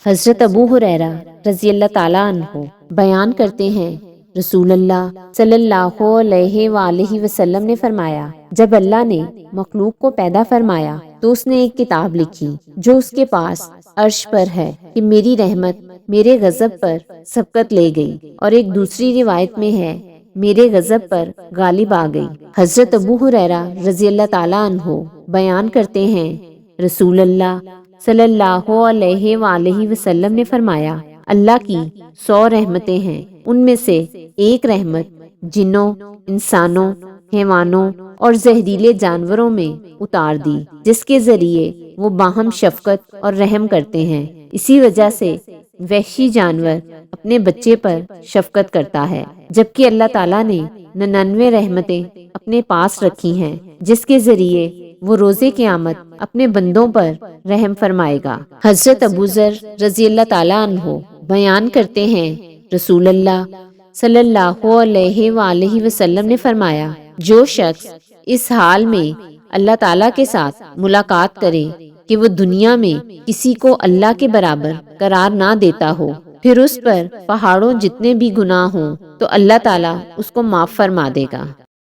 حضرت ابو ہریرہ رضی اللہ تعالیٰ عنہ بیان کرتے ہیں، رسول اللہ صلی اللہ علیہ وآلہ وسلم نے فرمایا، جب اللہ نے مخلوق کو پیدا فرمایا تو اس نے ایک کتاب لکھی جو اس کے پاس عرش پر ہے کہ میری رحمت میرے غضب پر سبقت لے گئی، اور ایک دوسری روایت میں ہے میرے غضب پر غالب آ گئی۔ حضرت ابو ہریرہ رضی اللہ تعالیٰ عنہ بیان کرتے ہیں، رسول اللہ صلی اللہ علیہ وآلہ وسلم نے فرمایا، اللہ کی 100 رحمتیں ہیں، ان میں سے ایک رحمت جنوں، انسانوں، حیوانوں اور زہریلے جانوروں میں اتار دی، جس کے ذریعے وہ باہم شفقت اور رحم کرتے ہیں۔ اسی وجہ سے وحشی جانور اپنے بچے پر شفقت کرتا ہے، جبکہ اللہ تعالیٰ نے 99 رحمتیں اپنے پاس رکھی ہیں، جس کے ذریعے وہ روز قیامت اپنے بندوں پر رحم فرمائے گا۔ حضرت ابو ذر رضی اللہ تعالیٰ عنہ بیان کرتے ہیں، رسول اللہ صلی اللہ علیہ وآلہ وسلم نے فرمایا، جو شخص اس حال میں اللہ تعالیٰ کے ساتھ ملاقات کرے کہ وہ دنیا میں کسی کو اللہ کے برابر قرار نہ دیتا ہو، پھر اس پر پہاڑوں جتنے بھی گناہ ہوں تو اللہ تعالیٰ اس کو معاف فرما دے گا۔